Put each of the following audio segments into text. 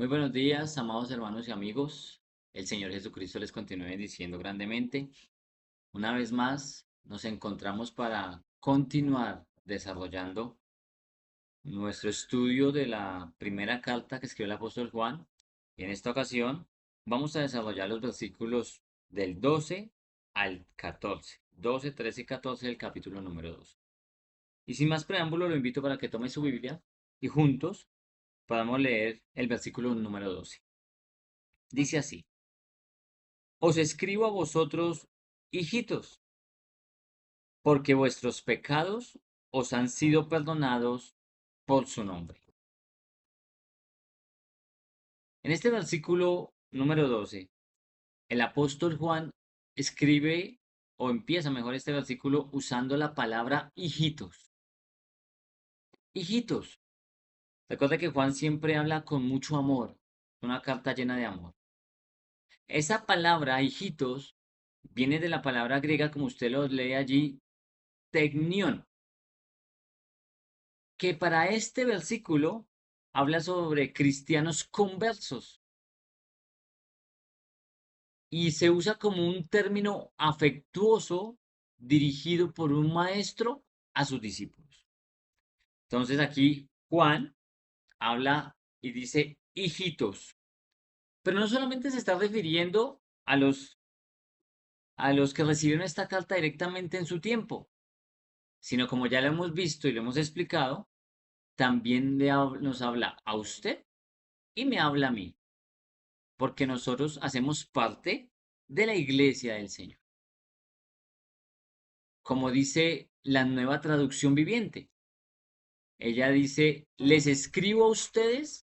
buenos días, amados hermanos y amigos. El Señor Jesucristo les continúe bendiciendo grandemente. Una vez más, nos encontramos para continuar desarrollando nuestro estudio de la primera carta que escribió el apóstol Juan. Y en esta ocasión vamos a desarrollar los versículos del 12 al 14. 12, 13 y 14 del capítulo número 2. Y sin más preámbulo, lo invito para que tome su Biblia y juntos podamos leer el versículo número 12. Dice así: Os escribo a vosotros, hijitos, porque vuestros pecados os han sido perdonados por su nombre. En este versículo número 12, el apóstol Juan escribe o empieza mejor este versículo usando la palabra hijitos. Hijitos. Recuerda que Juan siempre habla con mucho amor, una carta llena de amor. Esa palabra hijitos viene de la palabra griega, como usted lo lee allí, teknion, que para este versículo habla sobre cristianos conversos y se usa como un término afectuoso dirigido por un maestro a sus discípulos. Entonces aquí Juan habla y dice hijitos, pero no solamente se está refiriendo a los que recibieron esta carta directamente en su tiempo, sino como ya lo hemos visto y lo hemos explicado, también nos habla a usted y me habla a mí, porque nosotros hacemos parte de la iglesia del Señor. Como dice la nueva traducción viviente, ella dice, les escribo a ustedes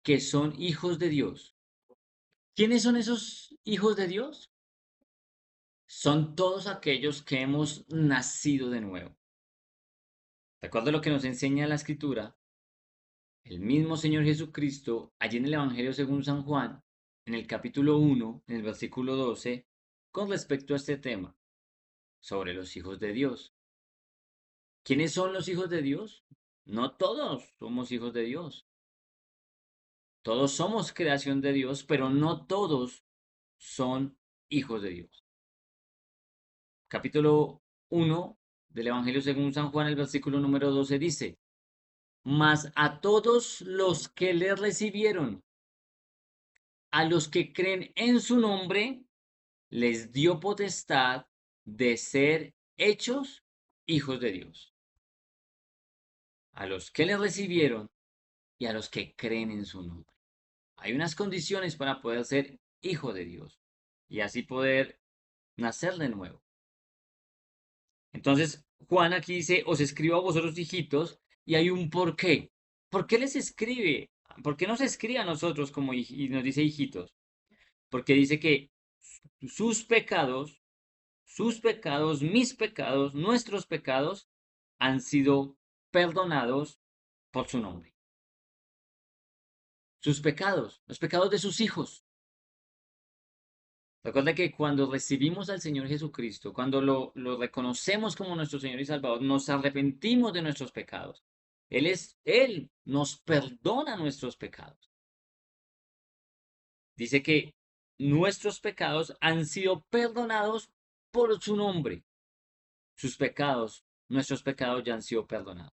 que son hijos de Dios. ¿Quiénes son esos hijos de Dios? Son todos aquellos que hemos nacido de nuevo. De acuerdo a lo que nos enseña la Escritura, el mismo Señor Jesucristo, allí en el Evangelio según San Juan, en el capítulo 1, en el versículo 12, con respecto a este tema, sobre los hijos de Dios. ¿Quiénes son los hijos de Dios? No todos somos hijos de Dios. Todos somos creación de Dios, pero no todos son hijos de Dios. Capítulo 1 del Evangelio según San Juan, el versículo número 12 dice, mas a todos los que le recibieron, a los que creen en su nombre, les dio potestad de ser hechos hijos de Dios. A los que le recibieron y a los que creen en su nombre. Hay unas condiciones para poder ser hijo de Dios y así poder nacer de nuevo. Entonces, Juan aquí dice, os escribo a vosotros hijitos, y hay un por qué. ¿Por qué les escribe? ¿Por qué nos escribe a nosotros como y nos dice hijitos? Porque dice que sus pecados, mis pecados, nuestros pecados han sido perdonados por su nombre. Sus pecados, los pecados de sus hijos. Recuerda que cuando recibimos al Señor Jesucristo, cuando lo reconocemos como nuestro Señor y Salvador, nos arrepentimos de nuestros pecados. Él nos perdona nuestros pecados. Dice que nuestros pecados han sido perdonados por su nombre. Sus pecados, nuestros pecados ya han sido perdonados.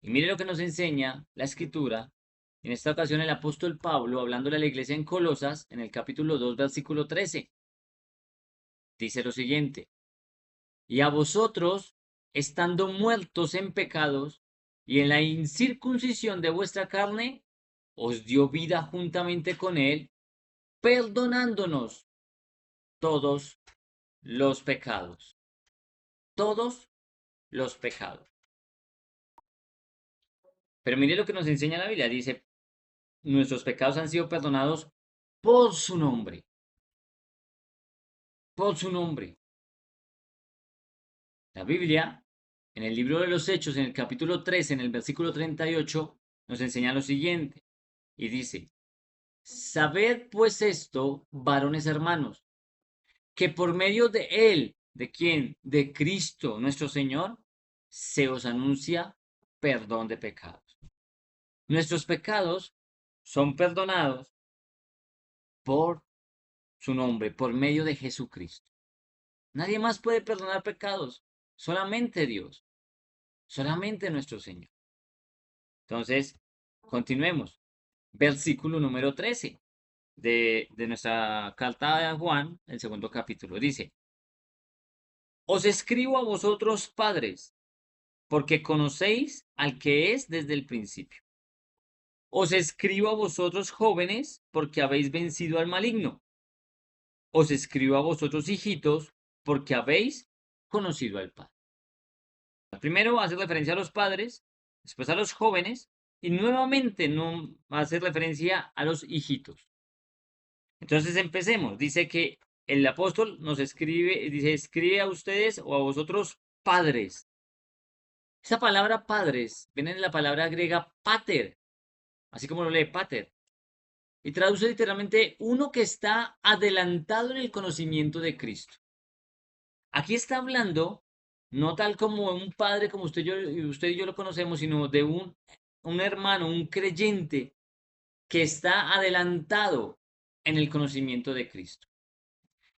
Y mire lo que nos enseña la Escritura. En esta ocasión el apóstol Pablo, hablándole a la iglesia en Colosas, en el capítulo 2, versículo 13, dice lo siguiente. Y a vosotros, estando muertos en pecados y en la incircuncisión de vuestra carne, os dio vida juntamente con él, perdonándonos todos los pecados. Todos los pecados. Pero mire lo que nos enseña la Biblia. Dice, nuestros pecados han sido perdonados por su nombre. Por su nombre. La Biblia, en el libro de los Hechos, en el capítulo 13, en el versículo 38, nos enseña lo siguiente. Y dice, sabed pues esto, varones hermanos, que por medio de él, ¿de quién? De Cristo nuestro Señor, se os anuncia perdón de pecados. Nuestros pecados son perdonados por su nombre, por medio de Jesucristo. Nadie más puede perdonar pecados, solamente Dios, solamente nuestro Señor. Entonces, continuemos. Versículo número 13 de nuestra carta de Juan, el segundo capítulo. Dice, os escribo a vosotros padres, porque conocéis al que es desde el principio. Os escribo a vosotros jóvenes, porque habéis vencido al maligno. Os escribo a vosotros hijitos, porque habéis conocido al Padre. Primero hace referencia a los padres, después a los jóvenes, y nuevamente no hace referencia a los hijitos. Entonces empecemos. Dice que el apóstol nos escribe, dice, escribe a ustedes o a vosotros padres. Esa palabra padres viene de la palabra griega pater, así como lo lee pater, y traduce literalmente uno que está adelantado en el conocimiento de Cristo. Aquí está hablando no tal como un padre como usted y yo lo conocemos, sino de un hermano, un creyente que está adelantado en el conocimiento de Cristo.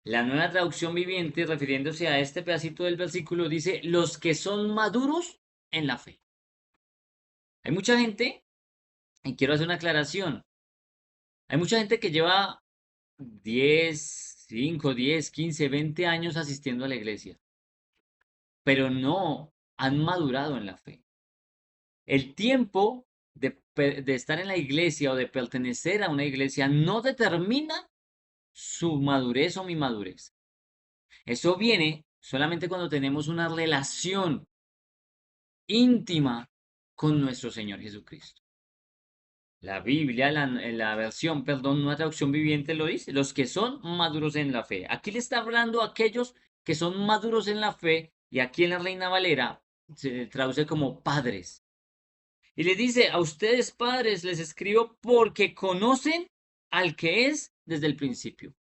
La nueva traducción viviente, refiriéndose a este pedacito del versículo, dice, los que son maduros en la fe. Hay mucha gente, y quiero hacer una aclaración, hay mucha gente que lleva 10, 15, 20 años asistiendo a la iglesia, pero no han madurado en la fe. El tiempo de estar en la iglesia o de pertenecer a una iglesia no determina su madurez o mi madurez. Eso viene solamente cuando tenemos una relación íntima con nuestro Señor Jesucristo. La Biblia, la versión, perdón, una traducción viviente lo dice, los que son maduros en la fe. Aquí le está hablando a aquellos que son maduros en la fe y aquí en la Reina Valera se traduce como padres. Y le dice, a ustedes padres les escribo porque conocen al que es desde el principio.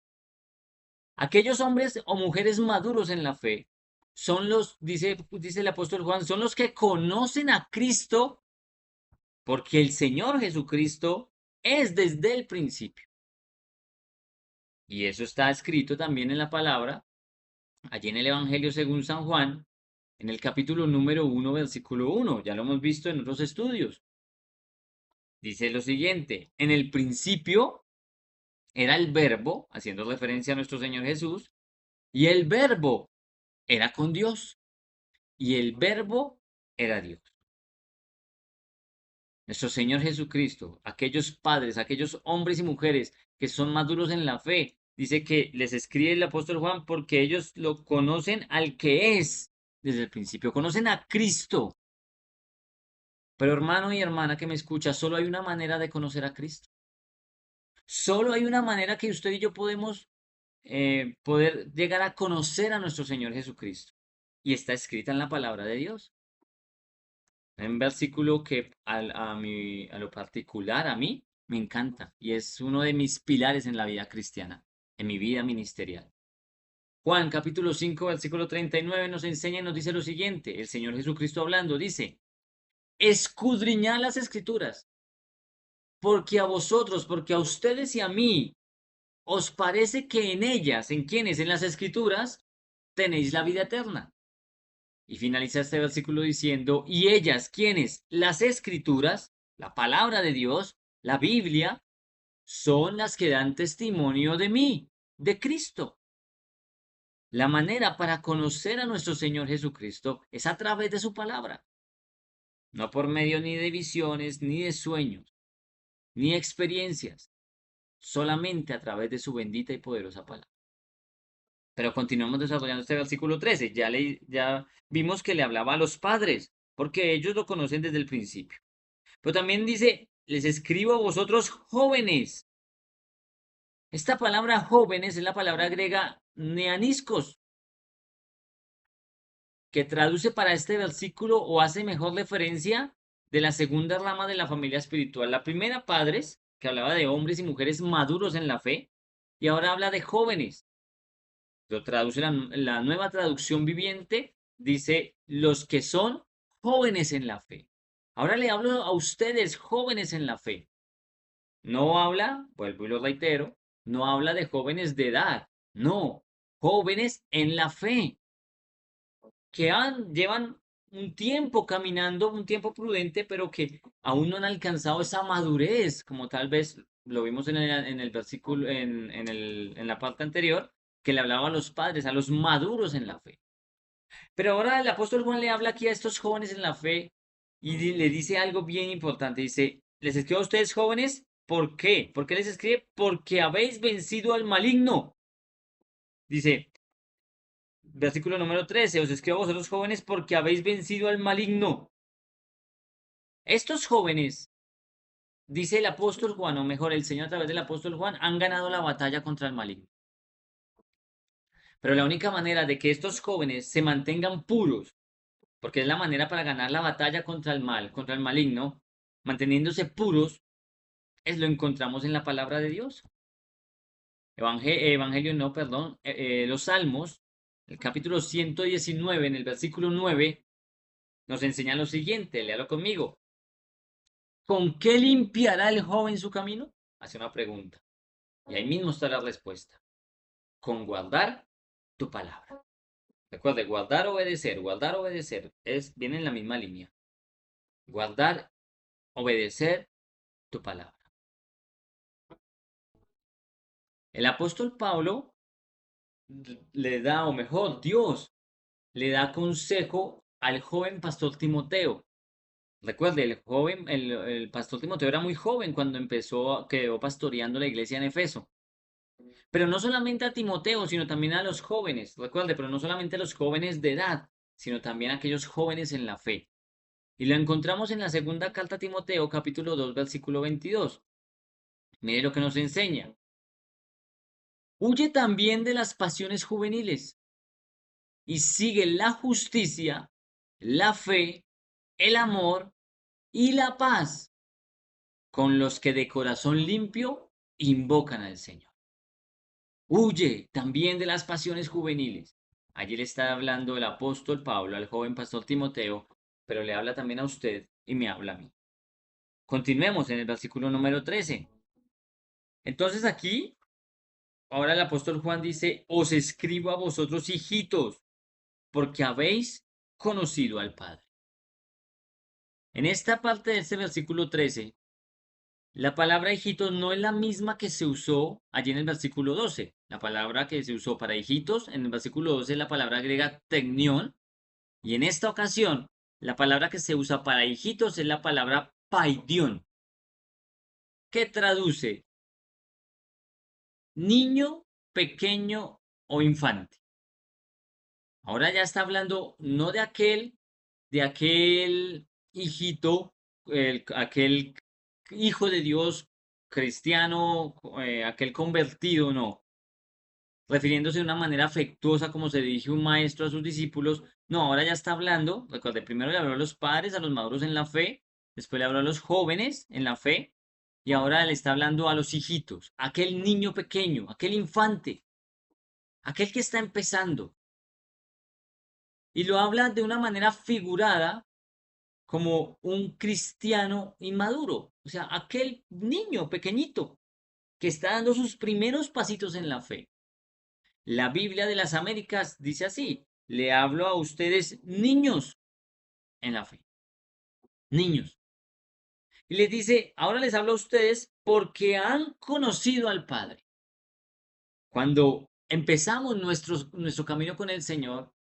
Aquellos hombres o mujeres maduros en la fe son dice el apóstol Juan, son los que conocen a Cristo porque el Señor Jesucristo es desde el principio. Y eso está escrito también en la palabra, allí en el Evangelio según San Juan, en el capítulo número 1, versículo 1. Ya lo hemos visto en otros estudios. Dice lo siguiente, en el principio era el verbo, haciendo referencia a nuestro Señor Jesús, y el verbo era con Dios, y el verbo era Dios. Nuestro Señor Jesucristo, aquellos padres, aquellos hombres y mujeres que son maduros en la fe, dice que les escribe el apóstol Juan porque ellos lo conocen al que es desde el principio, conocen a Cristo. Pero hermano y hermana que me escucha, solo hay una manera de conocer a Cristo. Solo hay una manera que usted y yo podemos poder llegar a conocer a nuestro Señor Jesucristo. Y está escrita en la palabra de Dios. Un versículo que a lo particular a mí me encanta y es uno de mis pilares en la vida cristiana, en mi vida ministerial. Juan capítulo 5 versículo 39 nos enseña y nos dice lo siguiente, el Señor Jesucristo hablando dice, escudriñad las escrituras, porque a vosotros, porque a ustedes y a mí, os parece que en ellas, ¿en quiénes? En las escrituras, tenéis la vida eterna. Y finaliza este versículo diciendo, y ellas, ¿quiénes? Las escrituras, la palabra de Dios, la Biblia, son las que dan testimonio de mí, de Cristo. La manera para conocer a nuestro Señor Jesucristo es a través de su palabra, no por medio ni de visiones, ni de sueños, ni experiencias, solamente a través de su bendita y poderosa palabra. Pero continuamos desarrollando este versículo 13. Ya vimos que le hablaba a los padres, porque ellos lo conocen desde el principio. Pero también dice, les escribo a vosotros jóvenes. Esta palabra jóvenes es la palabra griega neaniskos, que traduce para este versículo o hace mejor referencia de la segunda rama de la familia espiritual. La primera, padres, que hablaba de hombres y mujeres maduros en la fe, y ahora habla de jóvenes. Lo traduce la nueva traducción viviente, dice los que son jóvenes en la fe. Ahora le hablo a ustedes, jóvenes en la fe. No habla, vuelvo y lo reitero, no habla de jóvenes de edad, no, jóvenes en la fe, que llevan un tiempo caminando, un tiempo prudente, pero que aún no han alcanzado esa madurez, como tal vez lo vimos en el versículo, en la parte anterior, que le hablaba a los padres, a los maduros en la fe. Pero ahora el apóstol Juan le habla aquí a estos jóvenes en la fe y le dice algo bien importante. Dice, les escribo a ustedes jóvenes, ¿por qué? ¿Por qué les escribe? Porque habéis vencido al maligno. Dice, versículo número 13, os escribo a vosotros jóvenes porque habéis vencido al maligno. Estos jóvenes, dice el apóstol Juan, o mejor, el Señor a través del apóstol Juan, han ganado la batalla contra el maligno. Pero la única manera de que estos jóvenes se mantengan puros, porque es la manera para ganar la batalla contra el mal, contra el maligno, manteniéndose puros, es lo encontramos en la palabra de Dios. Evangelio, no, perdón, los Salmos, el capítulo 119, en el versículo 9, nos enseña lo siguiente, léalo conmigo. ¿Con qué limpiará el joven su camino? Hace una pregunta. Y ahí mismo está la respuesta. Con guardar tu palabra. Recuerde, guardar, obedecer, viene en la misma línea. Guardar, obedecer tu palabra. El apóstol Pablo le da, o mejor, Dios le da consejo al joven pastor Timoteo. Recuerde, el pastor Timoteo era muy joven cuando quedó pastoreando la iglesia en Efeso. Pero no solamente a Timoteo, sino también a los jóvenes. Recuerde, pero no solamente a los jóvenes de edad, sino también a aquellos jóvenes en la fe. Y lo encontramos en la segunda carta a Timoteo, capítulo 2, versículo 22. Mire lo que nos enseña. Huye también de las pasiones juveniles y sigue la justicia, la fe, el amor y la paz con los que de corazón limpio invocan al Señor. Huye también de las pasiones juveniles. Allí le está hablando el apóstol Pablo al joven pastor Timoteo, pero le habla también a usted y me habla a mí. Continuemos en el versículo número 13. Entonces aquí, ahora el apóstol Juan dice, os escribo a vosotros hijitos, porque habéis conocido al Padre. En esta parte de este versículo 13, la palabra hijitos no es la misma que se usó allí en el versículo 12. La palabra que se usó para hijitos en el versículo 12 es la palabra griega teknion, y en esta ocasión la palabra que se usa para hijitos es la palabra paidion, que traduce niño, pequeño o infante. Ahora ya está hablando no de aquel hijito, aquel hijo de Dios cristiano, aquel convertido, no, refiriéndose de una manera afectuosa como se dirige un maestro a sus discípulos. No, ahora ya está hablando, recuerde, primero le habló a los padres, a los maduros en la fe, después le habló a los jóvenes en la fe, y ahora le está hablando a los hijitos, aquel niño pequeño, aquel infante, aquel que está empezando. Y lo habla de una manera figurada como un cristiano inmaduro, o sea, aquel niño pequeñito que está dando sus primeros pasitos en la fe. La Biblia de las Américas dice así, le hablo a ustedes niños en la fe, niños. Y les dice, ahora les hablo a ustedes porque han conocido al Padre. Cuando empezamos nuestro camino con el Señor,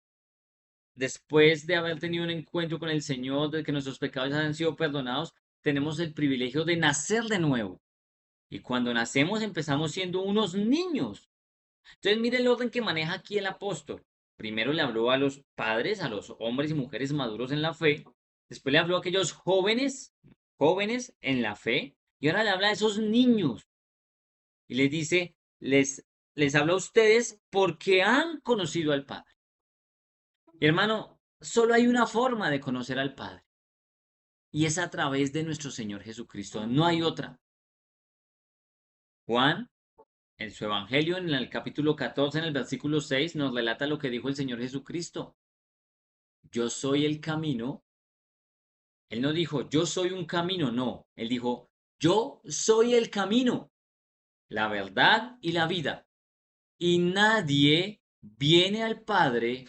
después de haber tenido un encuentro con el Señor, de que nuestros pecados han sido perdonados, tenemos el privilegio de nacer de nuevo. Y cuando nacemos empezamos siendo unos niños. Entonces mire el orden que maneja aquí el apóstol. Primero le habló a los padres, a los hombres y mujeres maduros en la fe. Después le habló a aquellos jóvenes en la fe. Y ahora le habla a esos niños. Y les dice, les habla a ustedes porque han conocido al Padre. Y hermano, solo hay una forma de conocer al Padre. Y es a través de nuestro Señor Jesucristo. No hay otra. Juan, en su Evangelio, en el capítulo 14, en el versículo 6, nos relata lo que dijo el Señor Jesucristo. Yo soy el camino. Él no dijo, yo soy un camino, no. Él dijo, Yo soy el camino, la verdad y la vida, y nadie viene al Padre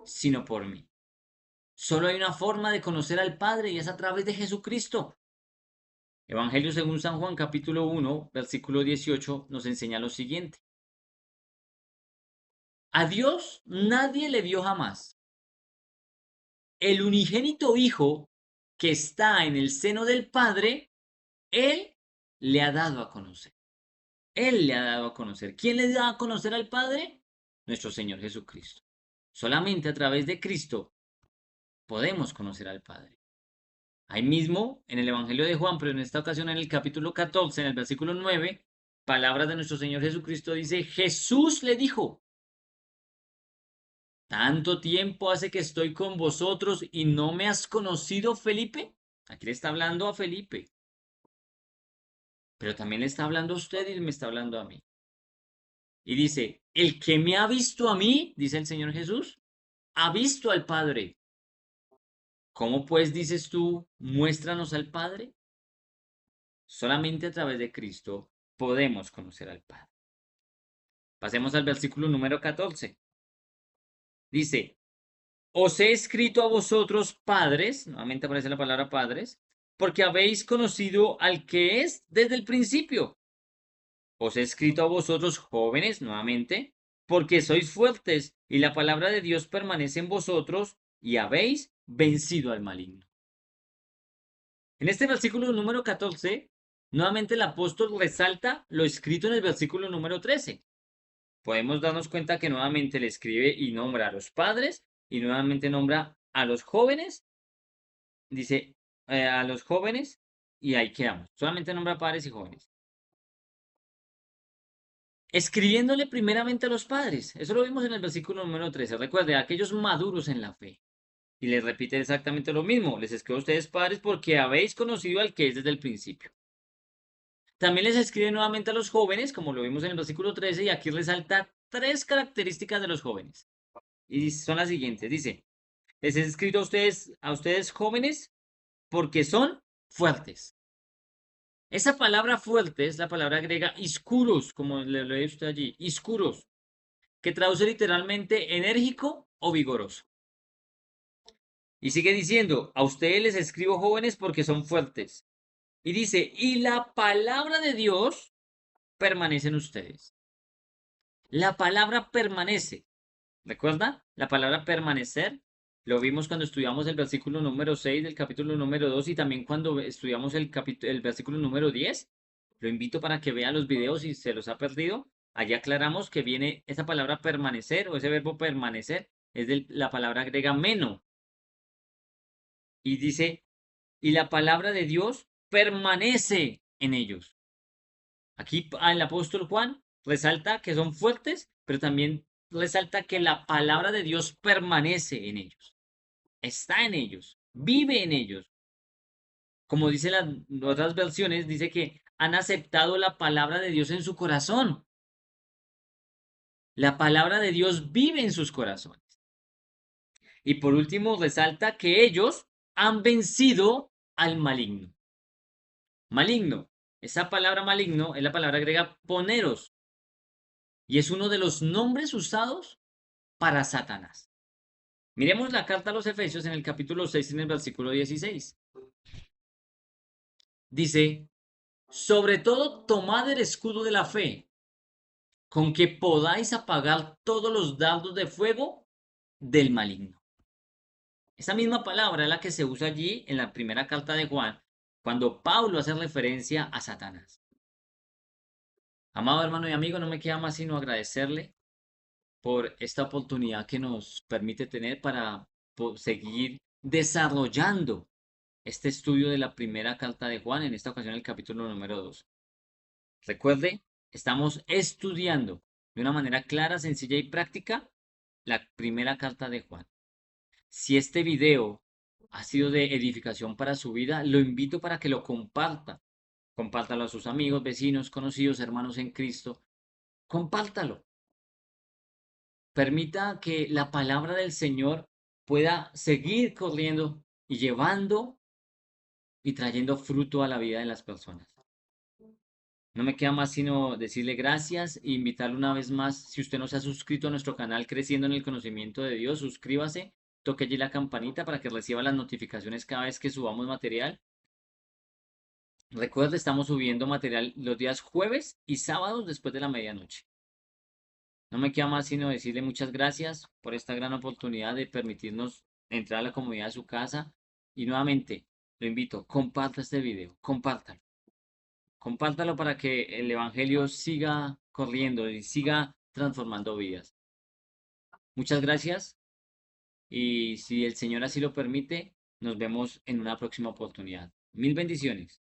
sino por mí. Solo hay una forma de conocer al Padre y es a través de Jesucristo. Evangelio según San Juan capítulo 1, versículo 18 nos enseña lo siguiente. A Dios nadie le vio jamás. El unigénito Hijo que está en el seno del Padre, Él le ha dado a conocer. Él le ha dado a conocer. ¿Quién le da a conocer al Padre? Nuestro Señor Jesucristo. Solamente a través de Cristo podemos conocer al Padre. Ahí mismo, en el Evangelio de Juan, pero en esta ocasión en el capítulo 14, en el versículo 9, palabras de nuestro Señor Jesucristo dice, Jesús le dijo, ¿tanto tiempo hace que estoy con vosotros y no me has conocido, Felipe? Aquí le está hablando a Felipe, pero también le está hablando a usted y me está hablando a mí. Y dice, el que me ha visto a mí, dice el Señor Jesús, ha visto al Padre. ¿Cómo pues dices tú, muéstranos al Padre? Solamente a través de Cristo podemos conocer al Padre. Pasemos al versículo número 14. Dice, os he escrito a vosotros padres, nuevamente aparece la palabra padres, porque habéis conocido al que es desde el principio. Os he escrito a vosotros jóvenes, nuevamente, porque sois fuertes y la palabra de Dios permanece en vosotros y habéis vencido al maligno. En este versículo número 14, nuevamente el apóstol resalta lo escrito en el versículo número 13. Podemos darnos cuenta que nuevamente le escribe y nombra a los padres y nuevamente nombra a los jóvenes, dice a los jóvenes y ahí quedamos. Solamente nombra padres y jóvenes. Escribiéndole primeramente a los padres. Eso lo vimos en el versículo número 13. Recuerde, a aquellos maduros en la fe. Y les repite exactamente lo mismo. Les escribo a ustedes padres porque habéis conocido al que es desde el principio. También les escribe nuevamente a los jóvenes, como lo vimos en el versículo 13, y aquí resalta tres características de los jóvenes. Y son las siguientes. Dice, les he escrito a ustedes jóvenes porque son fuertes. Esa palabra fuerte es la palabra griega iskuros, como le lee usted allí, iskuros, que traduce literalmente enérgico o vigoroso. Y sigue diciendo, a ustedes les escribo jóvenes porque son fuertes. Y dice, y la palabra de Dios permanece en ustedes. La palabra permanece. ¿Recuerda? La palabra permanecer. Lo vimos cuando estudiamos el versículo número 6 del capítulo número 2 y también cuando estudiamos el versículo número 10. Lo invito para que vea los videos si se los ha perdido. Allí aclaramos que viene esa palabra permanecer o ese verbo permanecer. Es de la palabra griega meno. Y dice, y la palabra de Dios permanece en ellos. Aquí el apóstol Juan resalta que son fuertes, pero también resalta que la palabra de Dios permanece en ellos, está en ellos, vive en ellos. Como dice las otras versiones, dice que han aceptado la palabra de Dios en su corazón. La palabra de Dios vive en sus corazones. Y por último, resalta que ellos han vencido al maligno. Maligno. Esa palabra maligno es la palabra griega poneros y es uno de los nombres usados para Satanás. Miremos la carta a los Efesios en el capítulo 6, en el versículo 16. Dice, sobre todo tomad el escudo de la fe, con que podáis apagar todos los dardos de fuego del maligno. Esa misma palabra es la que se usa allí en la primera carta de Juan, cuando Pablo hace referencia a Satanás. Amado hermano y amigo, no me queda más sino agradecerle por esta oportunidad que nos permite tener para seguir desarrollando este estudio de la primera carta de Juan, en esta ocasión el capítulo número 2. Recuerde, estamos estudiando de una manera clara, sencilla y práctica la primera carta de Juan. Si este video ha sido de edificación para su vida, lo invito para que lo comparta. Compártalo a sus amigos, vecinos, conocidos, hermanos en Cristo. Compártalo. Permita que la palabra del Señor pueda seguir corriendo y llevando y trayendo fruto a la vida de las personas. No me queda más sino decirle gracias e invitarle una vez más, si usted no se ha suscrito a nuestro canal Creciendo en el Conocimiento de Dios, suscríbase, toque allí la campanita para que reciba las notificaciones cada vez que subamos material. Recuerde, estamos subiendo material los días jueves y sábados después de la medianoche. No me queda más sino decirle muchas gracias por esta gran oportunidad de permitirnos entrar a la comunidad de su casa. Y nuevamente, lo invito, comparta este video, compártalo. Compártalo para que el Evangelio siga corriendo y siga transformando vidas. Muchas gracias y si el Señor así lo permite, nos vemos en una próxima oportunidad. Mil bendiciones.